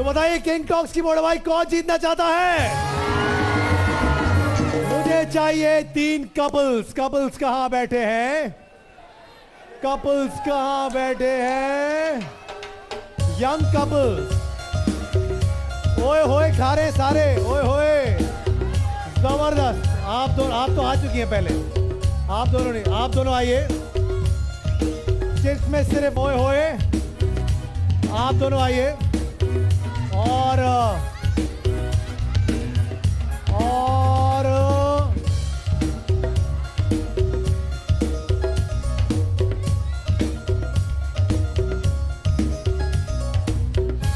तो बताइए king talks की मोड़ भाई कौन जीतना चाहता है? मुझे चाहिए 3 कपल्स। कपल्स कहां बैठे हैं? कपल्स कहां बैठे हैं? Young couples. ओए होए खा रहे सारे, ओए होए जबरदस्त। आप तो आ चुकी हैं पहले, आप दोनों नहीं, आप दोनों आइए। सिर्फ में सिर्फ ओए होए, आप दोनों आइए। और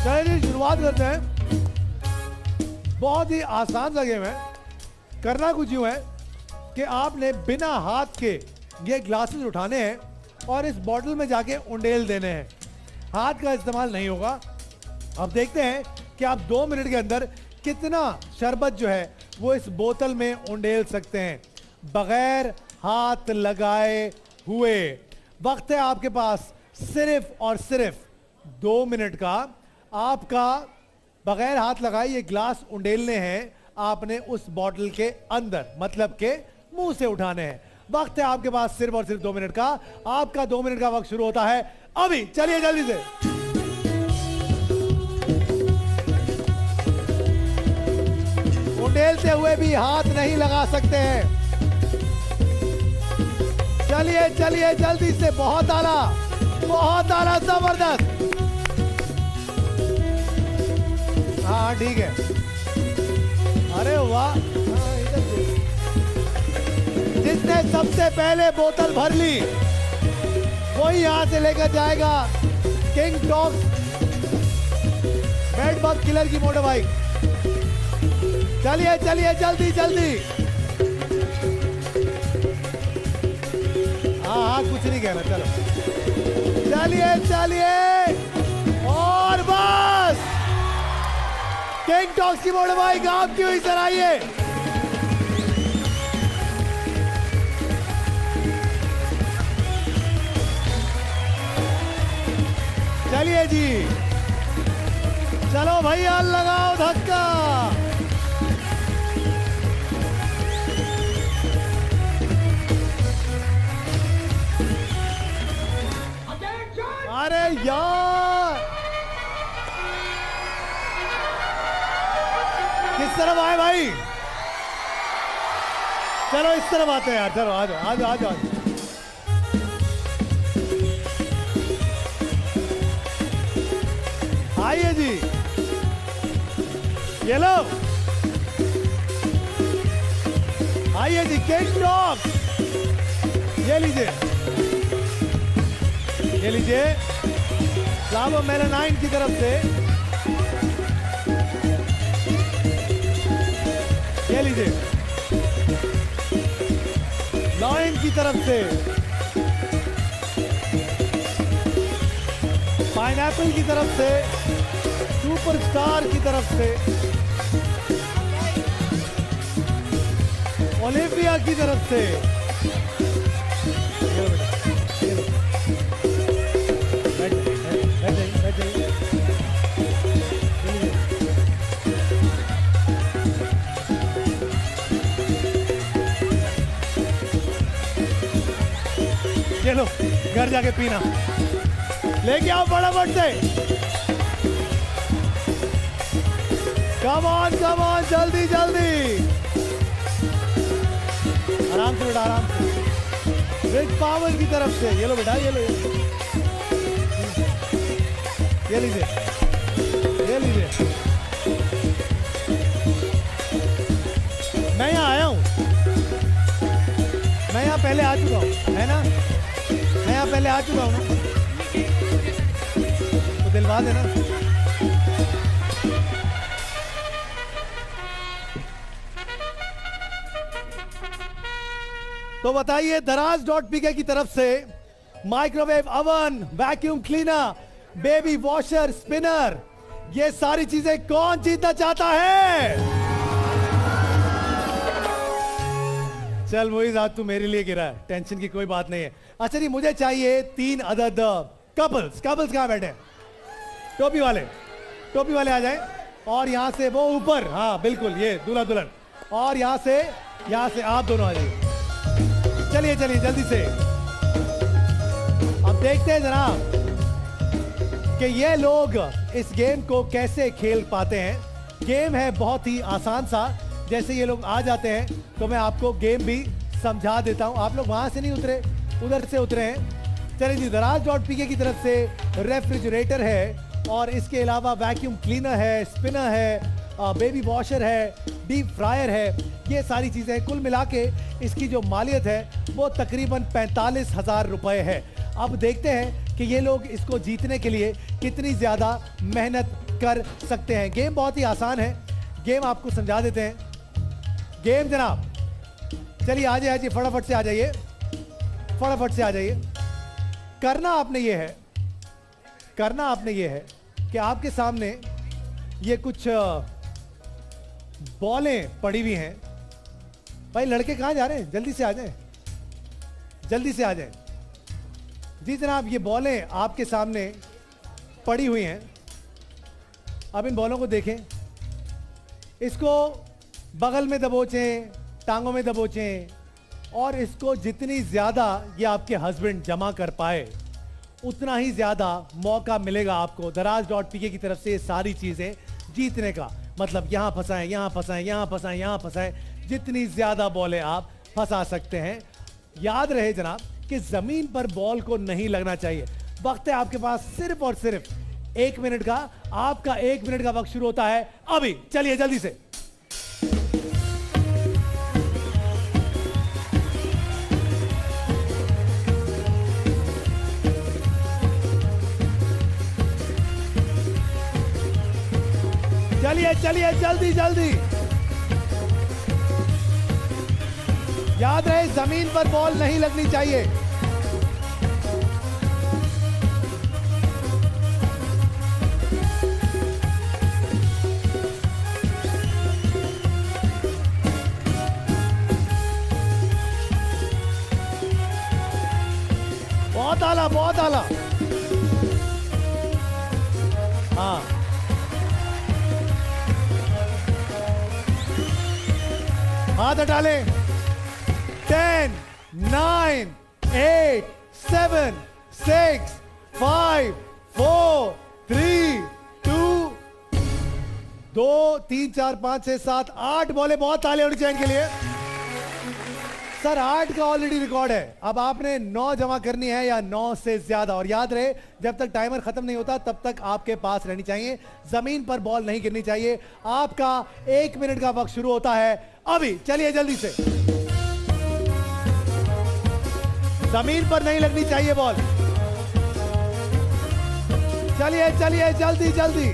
चलिए शुरुआत करते हैं। बहुत ही आसान लगे हुए हैं। करना कुछ यूं है कि आपने बिना हाथ के ये ग्लासेस उठाने हैं और इस बॉटल में जाके उंडेल देने हैं। हाथ का इस्तेमाल नहीं होगा। अब देखते हैं कि आप 2 मिनट के अंदर कितना शरबत जो है वो इस बोतल में उंडेल सकते हैं बगैर हाथ लगाए हुए। वक्त है आपके पास सिर्फ और सिर्फ 2 मिनट का। आपका बगैर हाथ लगाए ये ग्लास उंडेलने हैं आपने उस बॉटल के अंदर, मतलब के मुंह से उठाने हैं। वक्त है आपके पास सिर्फ और सिर्फ 2 मिनट का। आपका 2 मिनट का वक्त शुरू होता है अभी। चलिए जल्दी से। उंडेलते हुए भी हाथ नहीं लगा सकते हैं। चलिए चलिए जल्दी से। बहुत आला, बहुत आला, जबरदस्त। हाँ ठीक है। अरे वाह। जिसने सबसे पहले बोतल भर ली वही यहां से लेकर जाएगा king talks bed bug killer की मोटर बाइक। चलिए चलिए जल्दी जल्दी। हाँ कुछ नहीं कहना, चलो चलिए चलिए। और बस किंग टॉक्स की मोटर बाइक आपकी हुई। सर आइए। चलिए जी, चलो भैया लगाओ धक्का। अरे यार किस तरफ आए भाई? चलो इस तरफ आते हैं यार। चलो आ जाओ आ जाओ आ जाओ। आइए जी, ये लो। आइए जी किंग टॉक्स। ये लीजिए, ये लीजिए। फ्लावर मेलानाइन की तरफ से ये लीजिए। लॉयन की तरफ से पाइनएप्पल की तरफ से, सुपरस्टार की तरफ से, ओलिविया की तरफ से। चलो घर जाके पीना। लेके आओ फटाफट से। कम ऑन जल्दी जल्दी। आराम से बेटा, आराम से। रिच पावर की तरफ से ये लो बेटा, ये लो, ये लीजिए, ये लीजिए। मैं यहाँ आया हूँ, मैं यहाँ पहले आ चुका हूँ, है ना? मैं यहाँ पहले आ चुका हूँ ना, तो दिलवा देना। तो बताइए दराज.pk की तरफ से microwave oven, vacuum cleaner, baby washer, spinner, ये सारी चीजें कौन जीतना चाहता है? चल मोइज, आज तू मेरे लिए गिरा है, टेंशन की कोई बात नहीं है। अच्छा जी, मुझे चाहिए 3 अदद कपल्स। कपल्स कहां बैठे हैं? टोपी वाले, टोपी वाले आ जाएं और यहाँ से वो ऊपर, हाँ बिल्कुल, ये दूल्हा दुल्हन, और यहाँ से आप दोनों आ जाइए। चलिए चलिए जल्दी से। अब देखते हैं जनाब कि ये लोग इस गेम को कैसे खेल पाते हैं। गेम है बहुत ही आसान सा। जैसे ये लोग आ जाते हैं तो मैं आपको गेम भी समझा देता हूं। आप लोग वहां से नहीं उतरे, उधर से उतरे हैं। चलिए जी, दराज.pk की तरफ से रेफ्रिजरेटर है और इसके अलावा वैक्यूम क्लीनर है, स्पिनर है, बेबी वॉशर है, डीप फ्रायर है। ये सारी चीज़ें कुल मिला के इसकी जो मालियत है वो तकरीबन 45,000 रुपए है। अब देखते हैं कि ये लोग इसको जीतने के लिए कितनी ज़्यादा मेहनत कर सकते हैं। गेम बहुत ही आसान है। गेम आपको समझा देते हैं। गेम जनाब, चलिए आ जाइए, फटाफट से आ जाइए, फटाफट से आ जाइए। करना आपने ये है कि आपके सामने ये कुछ बॉलें पड़ी हुई हैं। भाई लड़के कहाँ जा रहे हैं? जल्दी से आ जाएं, जल्दी से आ जाएं। जी जनाब, ये बॉलें आपके सामने पड़ी हुई हैं। अब इन बॉलों को देखें, इसको बगल में दबोचें, टांगों में दबोचें, और इसको जितनी ज़्यादा ये आपके हस्बैंड जमा कर पाए उतना ही ज़्यादा मौका मिलेगा आपको दराज.pk की तरफ से ये सारी चीज़ें जीतने का। मतलब यहाँ फंसाएं, यहाँ फंसाएं, यहाँ फंसाएं, यहाँ फंसाएं, जितनी ज़्यादा बॉलें आप फंसा सकते हैं। याद रहे जनाब कि ज़मीन पर बॉल को नहीं लगना चाहिए। वक्त है आपके पास सिर्फ और सिर्फ 1 मिनट का। आपका 1 मिनट का वक्त शुरू होता है अभी। चलिए जल्दी से। चलिए चलिए जल्दी जल्दी। याद रहे जमीन पर बॉल नहीं लगनी चाहिए। बहुत आला, बहुत आला। हाँ, हाथ हटा लें। 10, 9, 8, 7, 6, 5, 4, 3, 2, 2, 3, 4, 5, 6, 7, 8 बॉले। बहुत ताली होनी चाहिए इनके लिए। सर 8 का ऑलरेडी रिकॉर्ड है। अब आपने 9 जमा करनी है या 9 से ज्यादा। और याद रहे जब तक टाइमर खत्म नहीं होता तब तक आपके पास रहनी चाहिए। जमीन पर बॉल नहीं गिरनी चाहिए। आपका 1 मिनट का वक्त शुरू होता है अभी। चलिए जल्दी से। जमीन पर नहीं लगनी चाहिए बॉल। चलिए चलिए जल्दी जल्दी।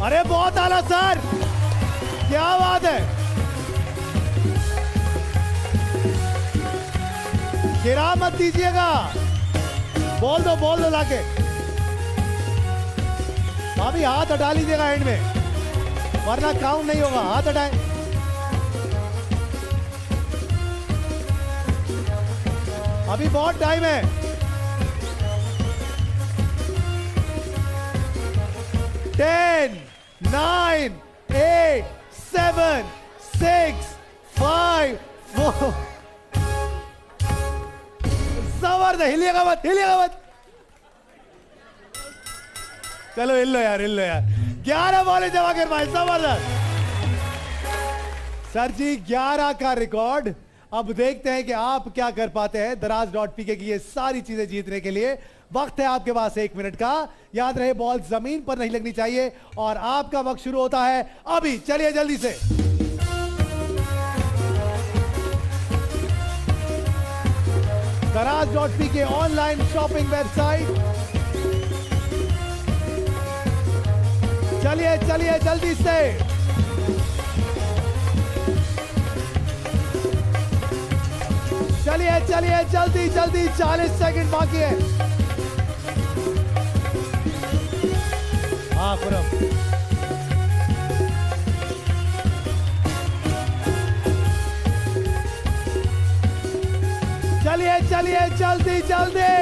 अरे बहुत आला सर, क्या बात है। गिरा मत दीजिएगा, बोल दो लाके। अभी हाथ हटा लीजिएगा एंड में, वरना काउंट नहीं होगा। हाथ हटाएं। अभी बहुत टाइम है। 10, 9, 8, 7, 6, 5, 4। जबरदस्त, हिलिएगा मत, हिलिएगा मत। चलो हिल लो यार, हिल लो यार। 11 बॉलें जमा कर पाए, जबरदस्त। सर जी 11 का रिकॉर्ड। अब देखते हैं कि आप क्या कर पाते हैं दराज.pk की ये सारी चीजें जीतने के लिए। वक्त है आपके पास 1 मिनट का। याद रहे बॉल जमीन पर नहीं लगनी चाहिए और आपका वक्त शुरू होता है अभी। चलिए जल्दी से। दराज.pk ऑनलाइन शॉपिंग वेबसाइट। चलिए चलिए जल्दी से। चलिए चलिए जल्दी जल्दी। 40 सेकंड बाकी है। हाँ खुरम। चलिए जल्दी जल्दी।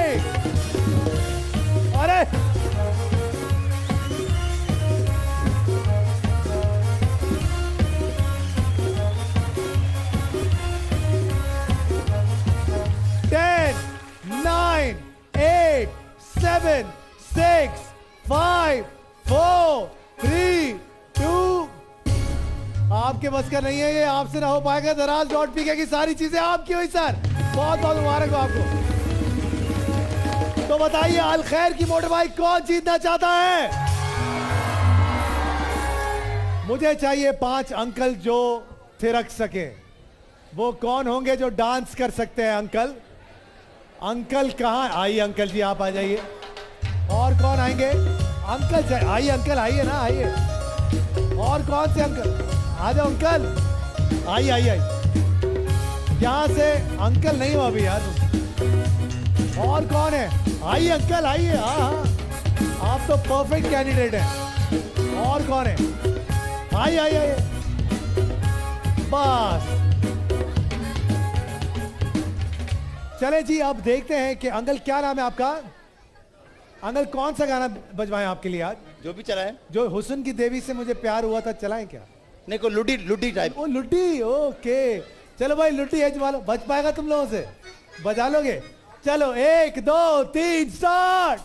अरे टेन, 9, 8, 7, 6, 5, 4, 3, 2। आपके बस का नहीं है ये, आपसे ना हो पाएगा। दराज डॉट पीके की सारी चीजें आपकी हुई सर, बहुत बहुत मुबारक हो आपको। तो बताइए अल खैर की मोटर बाइक कौन जीतना चाहता है? मुझे चाहिए 5 अंकल जो थिरक सके। वो कौन होंगे जो डांस कर सकते हैं? अंकल, अंकल कहाँ? आइए अंकल जी, आप आ जाइए। और कौन आएंगे? अंकल आइए, अंकल आइए ना, आइए। और कौन से अंकल? आ जाओ अंकल, आइए आइए आइए। यहाँ से अंकल नहीं हो अभी यार। और कौन है? आइए अंकल आइए। हाँ हाँ, आप तो परफेक्ट कैंडिडेट हैं। और कौन है? आइए आइए आइए। बस चले जी, अब देखते हैं कि अंकल क्या नाम है आपका? अंकल कौन सा गाना बजवाएं आपके लिए आज? जो भी चलाएं। जो हुस्न की देवी से मुझे प्यार हुआ था चलाएं क्या? नहीं, को लुटी लुटी टाइप। ओ लुटी, ओके। चलो भाई लुटी है जमा लो। बच पाएगा तुम लोगों से? बजा लोगे? चलो 1 2 3 स्टार्ट।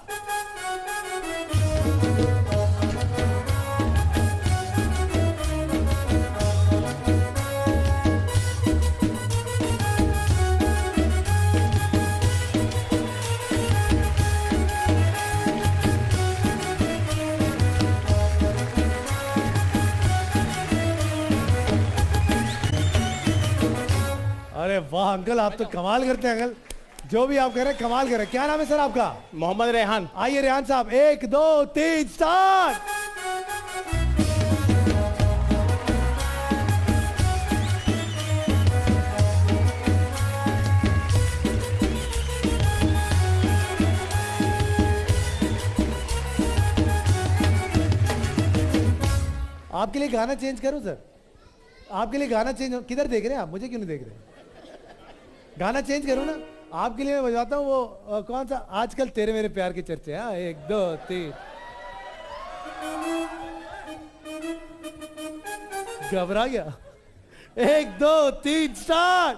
अरे वाह अंकल, आप तो कमाल करते हैं अंकल। जो भी आप कह रहे हैं कमाल कर रहे हैं। क्या नाम है सर आपका? मोहम्मद रेहान। आइए रेहान साहब, 1 2 3 स्टार्ट। आपके लिए गाना चेंज करूं सर? आपके लिए गाना चेंज किधर देख रहे हैं आप? मुझे क्यों नहीं देख रहे? गाना चेंज करूं ना? आपके लिए मैं बजाता हूँ वो कौन सा आजकल तेरे मेरे प्यार के चर्चे। हाँ 1 2 3। घबरा गया? 1 2 3 स्टार्ट।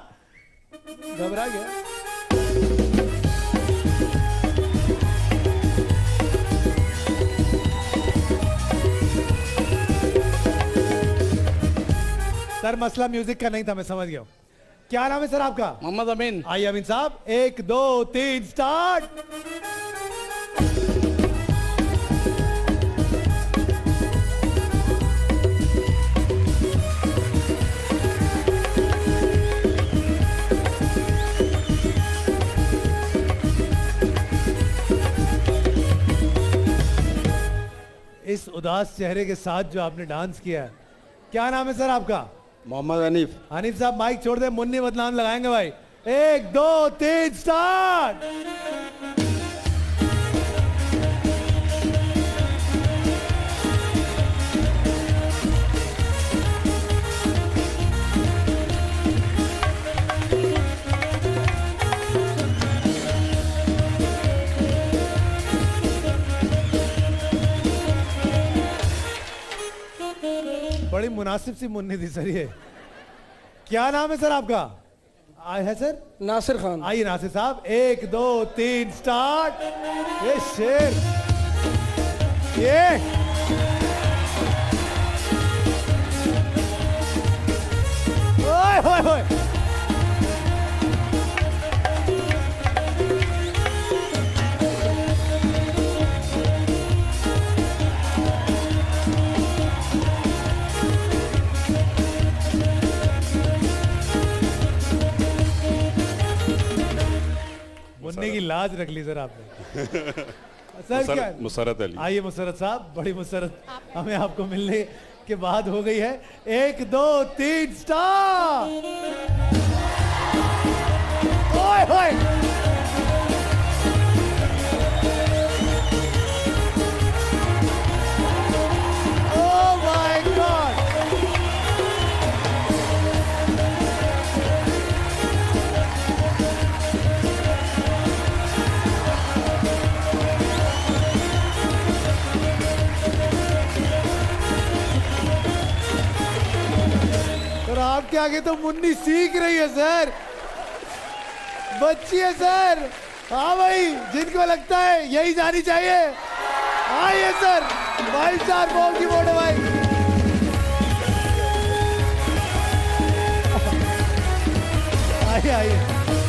घबरा गया? सर मसला म्यूजिक का नहीं था, मैं समझ गया हूं। क्या नाम है सर आपका? मोहम्मद अमीन। आइए अमीन साहब, 1 2 3 स्टार्ट। इस उदास चेहरे के साथ जो आपने डांस किया है, क्या नाम है सर आपका? मोहम्मद हनीफ। हनीफ साहब माइक छोड़ दे, मुन्नी बदनाम लगाएंगे भाई। 1 2 3 स्टार्ट। बड़ी मुनासिब सी मुन्नी थी सर ये। क्या नाम है सर आपका? है सर नासिर खान। आइए नासिर साहब, 1 2 3 स्टार्ट। ये शेर, ये ओए होए होए। मुन्नी की लाज रख ली सर आपने। सर क्या? मुसरत अली। आइए मुसरत साहब, बड़ी मुसरत हमें आपको मिलने के बाद हो गई है। 1 2 3 स्टार्ट। ओए होए। Oh my God! आपके आगे तो मुन्नी सीख रही है सर, बच्ची है सर। हाँ भाई, जिनको लगता है यही जानी चाहिए, आइए सर, भाई चार बॉल की बोर्ड भाई। आइए आइए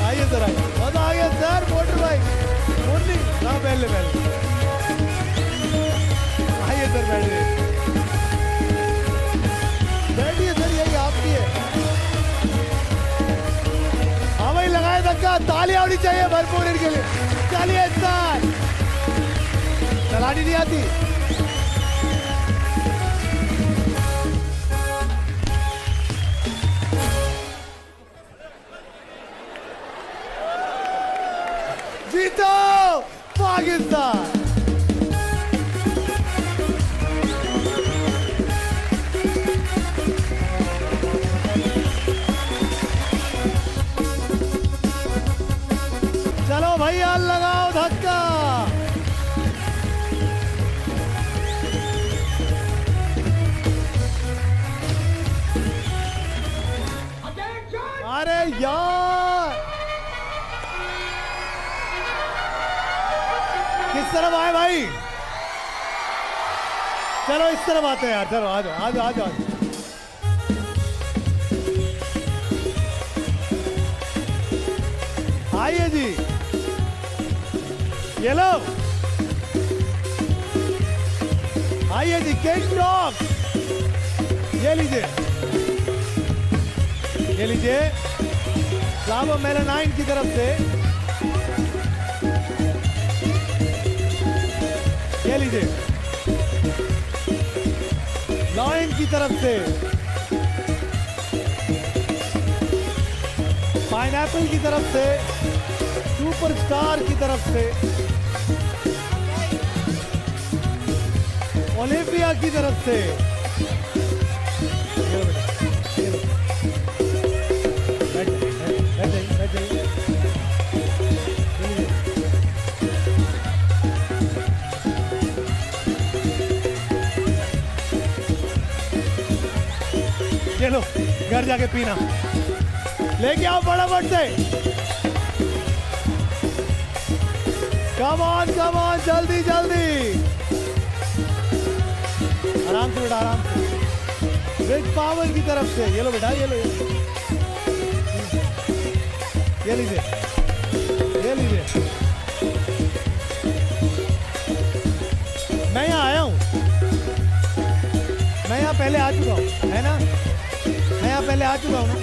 आइए सर, आइए, मजा आ गया सर। मोटर भाई, मुन्नी, हाँ पहले पहले आइए सर, बैठिए बैठिए सर, यही आपकी है। हाँ भाई, लगाए धक्का, तालियां होनी चाहिए भरपूर इनके लिए। चलिए सर, चलानी नहीं आती। जीतो पाकिस्तान। चलो भैया, लगाओ धक्का। अरे यार, किस तरफ आए भाई? चलो इस तरफ आते हैं यार, चलो आ जाओ आ जाओ आ जाओ। आइए जी, ये लो, आइए जी, किंग डॉग, ये लीजिए, ये लीजिए, फ्लावर मेलानाइन की तरफ से, ये लीजिए, लॉयन की तरफ से, पाइनएप्पल की तरफ से, सुपरस्टार की तरफ से, ओलिविया की तरफ से, चलो घर जाके पीना, लेके आओ फटाफट से। कम ऑन जल्दी जल्दी, आराम से बेटा, आराम से, बिग पावर की तरफ से। ये लो बेटा, ये लो, ये लीजिए, ये लीजिए। मैं यहाँ आया हूँ, मैं यहाँ पहले आ चुका हूँ, है ना? मैं यहाँ पहले आ चुका हूँ ना,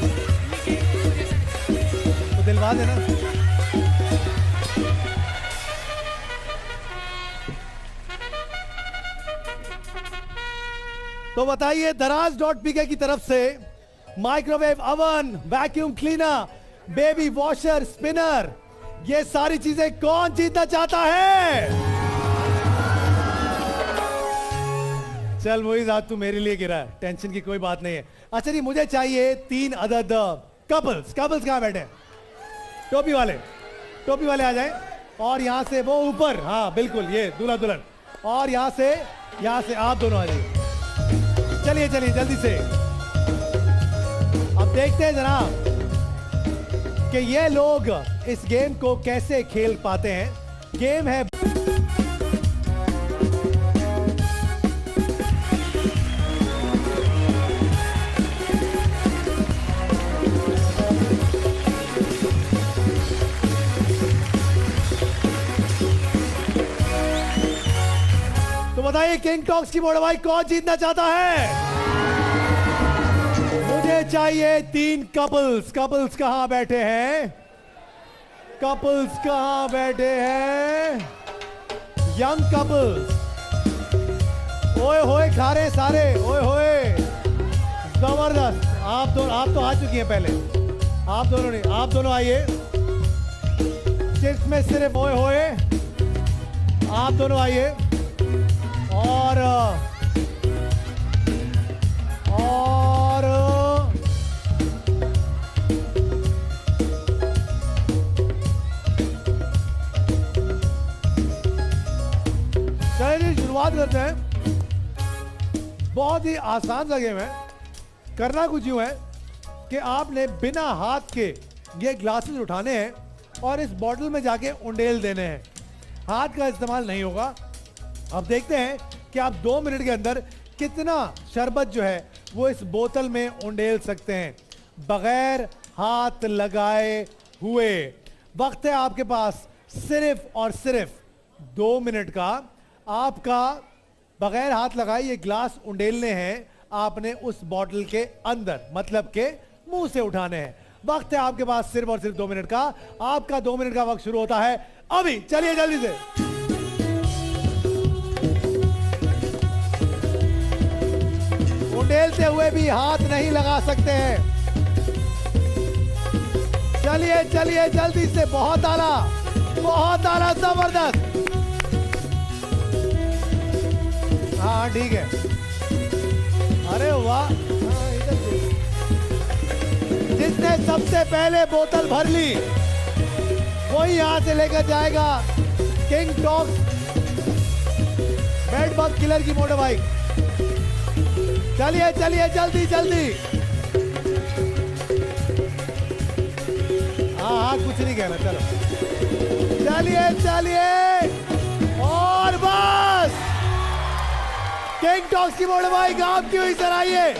तो दिलवा देना। तो बताइए, दराज.pk की तरफ से microwave oven, vacuum cleaner, baby washer, spinner, ये सारी चीजें कौन जीतना चाहता है? चल मोइज, आज तू मेरे लिए गिरा है, टेंशन की कोई बात नहीं है। अच्छा जी, मुझे चाहिए 3 अदद कपल्स। कपल्स कहाँ बैठे? टोपी वाले, टोपी वाले आ जाए, और यहां से वो ऊपर, हाँ बिल्कुल, ये दूल्हा दुल्हन, और यहां से आप दोनों आ जाइए। चलिए चलिए जल्दी से। अब देखते हैं जनाब कि ये लोग इस गेम को कैसे खेल पाते हैं। गेम है बताइए, किंग टॉक्स की बोर्ड भाई, कौन जीतना चाहता है? मुझे चाहिए 3 कपल्स। कपल्स कहां बैठे हैं? कपल्स कहां बैठे हैं? यंग कपल्स, ओए होए खा रहे सारे, ओए होए, जबरदस्त। आप तो आ चुकी हैं पहले, आप दोनों नहीं, आप दोनों आइए। सिर्फ में सिर्फ ओए होए, आप दोनों आइए। और चलिए शुरुआत करते हैं। बहुत ही आसान सा गेम है, करना कुछ यूं है कि आपने बिना हाथ के ये ग्लासेस उठाने हैं और इस बॉटल में जाके उंडेल देने हैं। हाथ का इस्तेमाल नहीं होगा। अब देखते हैं कि आप 2 मिनट के अंदर कितना शरबत जो है वो इस बोतल में उंडेल सकते हैं बगैर हाथ लगाए हुए। वक्त है आपके पास सिर्फ और सिर्फ 2 मिनट का। आपका बगैर हाथ लगाए ये ग्लास उंडेलने हैं आपने उस बॉटल के अंदर, मतलब के मुंह से उठाने हैं। वक्त है आपके पास सिर्फ और सिर्फ 2 मिनट का। आपका 2 मिनट का वक्त शुरू होता है अभी। चलिए जल्दी से। उंडेलते हुए भी हाथ नहीं लगा सकते हैं। चलिए चलिए जल्दी से। बहुत आला, जबरदस्त। हाँ ठीक है। अरे वाह। इधर से। जिसने सबसे पहले बोतल भर ली वही यहां से लेकर जाएगा king talks bed bug killer की मोटर बाइक। चलिए चलिए जल्दी जल्दी। हाँ कुछ नहीं कहना, चलो चलिए चलिए। और बस किंग टॉक्स की मोटर बाइक आपकी हुई सर। आइए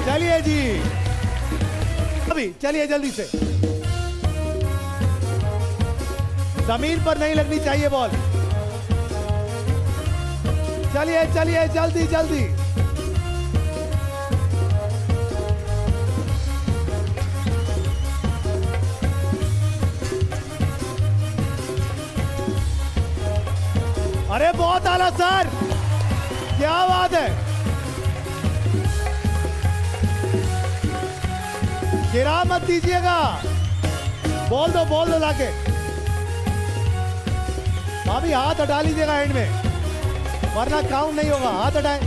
चलिए जी अभी। चलिए जल्दी से। जमीन पर नहीं लगनी चाहिए बॉल। चलिए चलिए जल्दी जल्दी। अरे बहुत आला सर, क्या बात है। गिरा मत दीजिएगा। बोल दो लाके। अभी हाथ हटा लीजिएगा एंड में, वरना काउंट नहीं होगा। हाथ हटाएं।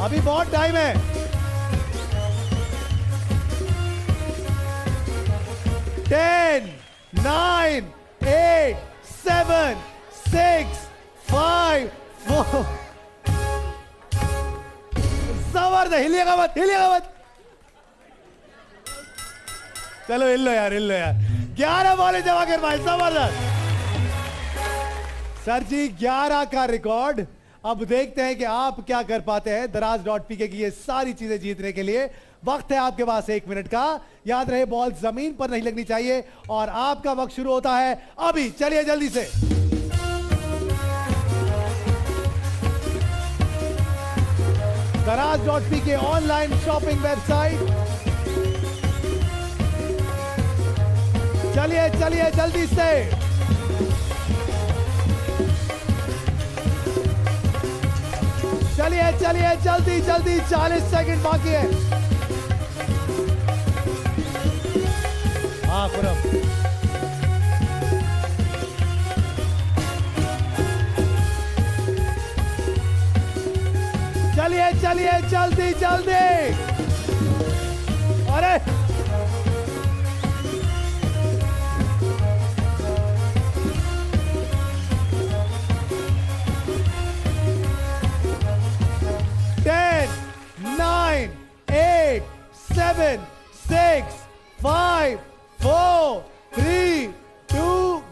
अभी बहुत टाइम है। 10, 9, 8, 7, 6, 5, 4। जबरदस्त। हिलिएगा मत। चलो हिल लो यार 11 बॉलें जमा कर पाए। जबरदस्त सर जी। 11 का रिकॉर्ड। अब देखते हैं कि आप क्या कर पाते हैं दराज.pk की ये सारी चीजें जीतने के लिए। वक्त है आपके पास 1 मिनट का। याद रहे बॉल जमीन पर नहीं लगनी चाहिए और आपका वक्त शुरू होता है अभी। चलिए जल्दी से। दराज.pk ऑनलाइन शॉपिंग वेबसाइट। चलिए चलिए जल्दी से। चलिए चलिए जल्दी जल्दी। 40 सेकंड बाकी है। हाँ खुरम। चलिए चलिए जल्दी जल्दी। अरे 10, 9, 8, 7, 6, 5, 4, 3, 2।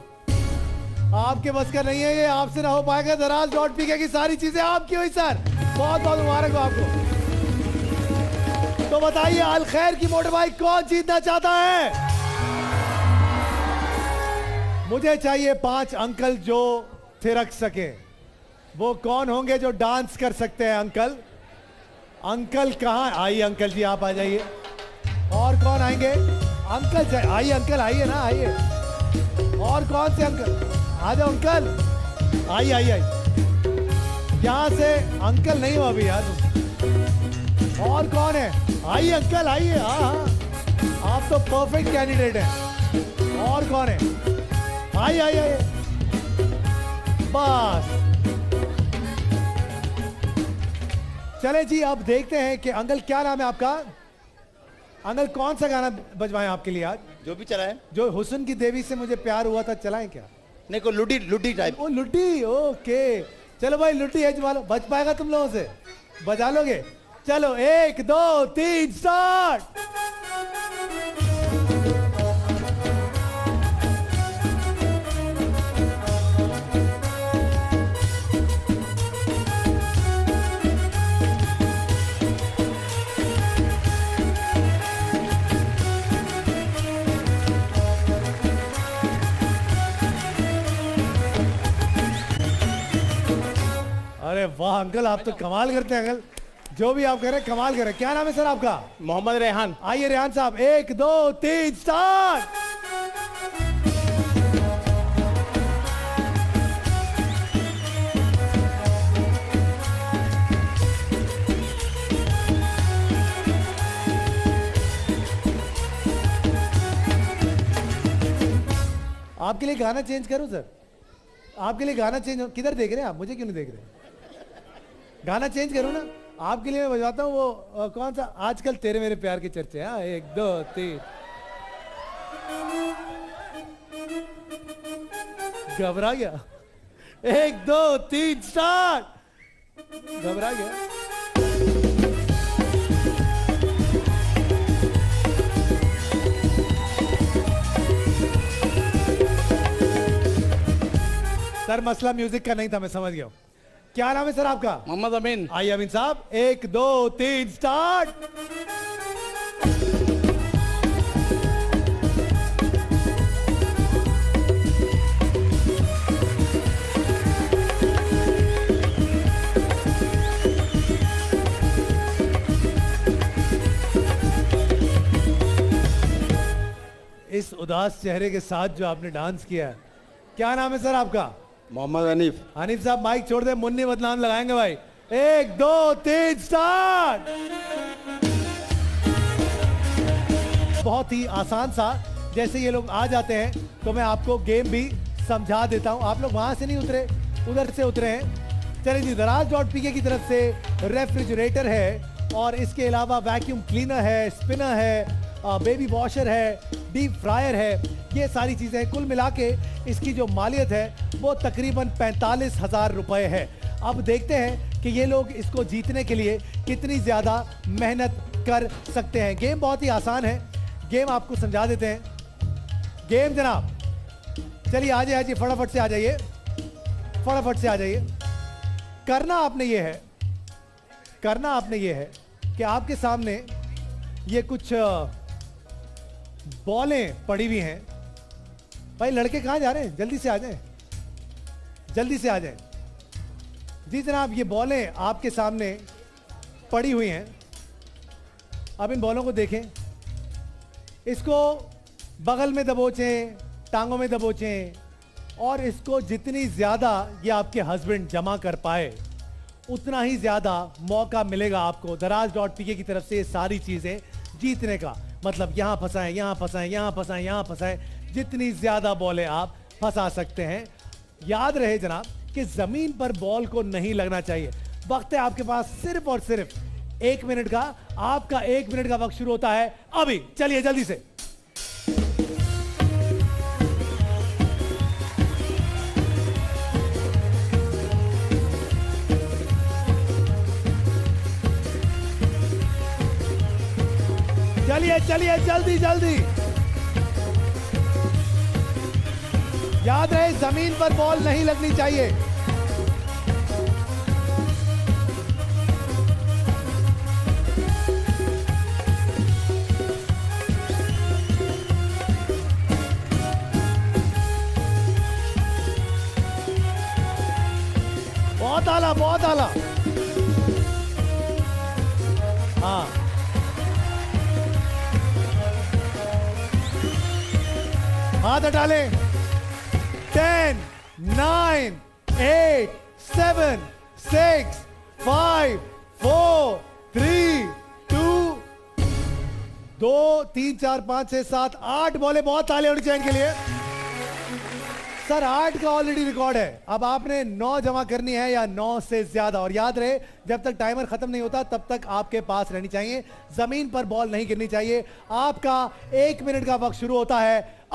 आपके बस का नहीं है ये, आपसे ना हो पाएगा। दराज.pk की सारी चीजें आपकी हुई सर। बहुत बहुत मुबारक हो आपको। तो बताइए अल खैर की मोटर बाइक कौन जीतना चाहता है? मुझे चाहिए 5 अंकल जो थिरक सके। वो कौन होंगे जो डांस कर सकते हैं? अंकल कहाँ? आइए अंकल जी, आप आ जाइए। और कौन आएंगे? अंकल आइए, अंकल आइए ना, आइए। और कौन से अंकल? आ जाओ अंकल, आइए आइए आइए। यहाँ से अंकल नहीं हो अभी यार। और कौन है? आइए अंकल आइए। हाँ हाँ, आप तो परफेक्ट कैंडिडेट हैं। और कौन है? आइए आइए आइए। बस चले जी, अब देखते हैं कि अंकल क्या नाम है आपका? अंकल कौन सा गाना बजवाएं आपके लिए आज? जो भी चलाएं। जो हुस्न की देवी से मुझे प्यार हुआ था चलाएं क्या? नहीं, कोई लुडी लुडी टाइप। ओ लुटी, ओके चलो भाई लुटी है वालो, बच पाएगा तुम लोगों से? बजा लोगे? चलो 1 2 3 स्टार्ट। अरे वाह अंकल, आप तो कमाल करते हैं अंकल, जो भी आप कह रहे हैं कमाल कर रहे हैं। क्या नाम है सर आपका? मोहम्मद रेहान। आइए रेहान साहब, 1 2 3 स्टार्ट। आपके लिए गाना चेंज करूं सर? आपके लिए गाना चेंज, किधर देख रहे हैं आप, मुझे क्यों नहीं देख रहे? गाना चेंज करूं ना आपके लिए? मैं बजाता हूँ वो कौन सा आजकल तेरे मेरे प्यार के चर्चे हैं। 1 2 3। घबरा गया? 1 2 3 स्टार्ट। घबरा गया? सर मसला म्यूजिक का नहीं था, मैं समझ गया हूं। क्या नाम है सर आपका? मोहम्मद अमीन। आइए अमीन साहब, 1 2 3 स्टार्ट। इस उदास चेहरे के साथ जो आपने डांस किया है, क्या नाम है सर आपका? मोहम्मद हनीफ। हनीफ साहब माइक छोड़ दे, मुन्नी बदनाम लगाएंगे भाई। 1 2 3 स्टार्ट। बहुत ही आसान सा, जैसे ये लोग आ जाते हैं तो मैं आपको गेम भी समझा देता हूं। आप लोग वहां से नहीं उतरे, उधर से उतरे हैं। चलिए जी, दराज.pk की तरफ से रेफ्रिजरेटर है और इसके अलावा वैक्यूम क्लीनर है, स्पिनर है, बेबी वॉशर है, डीप फ्रायर है, ये सारी चीजें हैं। कुल मिला के इसकी जो मालियत है वो तकरीबन 45,000 रुपए है। अब देखते हैं कि ये लोग इसको जीतने के लिए कितनी ज्यादा मेहनत कर सकते हैं। गेम बहुत ही आसान है, गेम आपको समझा देते हैं। गेम जनाब, चलिए आ जाइए, फटाफट से आ जाइए, फटाफट से आ जाइए। करना आपने ये है कि आपके सामने ये कुछ बॉलें पड़ी हुई हैं। भाई लड़के कहाँ जा रहे हैं? जल्दी से आ जाएं, जल्दी से आ जाएं। जी जनाब, ये बॉलें आपके सामने पड़ी हुई हैं। अब इन बॉलों को देखें, इसको बगल में दबोचें, टांगों में दबोचें और इसको जितनी ज़्यादा ये आपके हस्बैंड जमा कर पाए उतना ही ज़्यादा मौका मिलेगा आपको दराज.pk की तरफ से ये सारी चीज़ें जीतने का। मतलब यहाँ फंसाएं, यहाँ फंसाएं, यहाँ फंसाएं, यहाँ फंसाएं, जितनी ज़्यादा बॉलें आप फंसा सकते हैं। याद रहे जनाब कि ज़मीन पर बॉल को नहीं लगना चाहिए। वक्त है आपके पास सिर्फ और सिर्फ 1 मिनट का। आपका 1 मिनट का वक्त शुरू होता है अभी। चलिए जल्दी से। चलिए चलिए, जल्दी जल्दी। याद रहे जमीन पर बॉल नहीं लगनी चाहिए। बहुत आला, बहुत आला। हाँ, हाथ हटा लें। 10 9 8 7 6 5 4 3 2 2 3 4 5 6 7 8 बॉले। बहुत ताले होनी चाहिए इनके लिए। सर 8 का ऑलरेडी रिकॉर्ड है, अब आपने 9 जमा करनी है या 9 से ज्यादा। और याद रहे जब तक टाइमर खत्म नहीं होता तब तक आपके पास रहनी चाहिए, जमीन पर बॉल नहीं गिरनी चाहिए। आपका 1 मिनट का वक्त शुरू होता है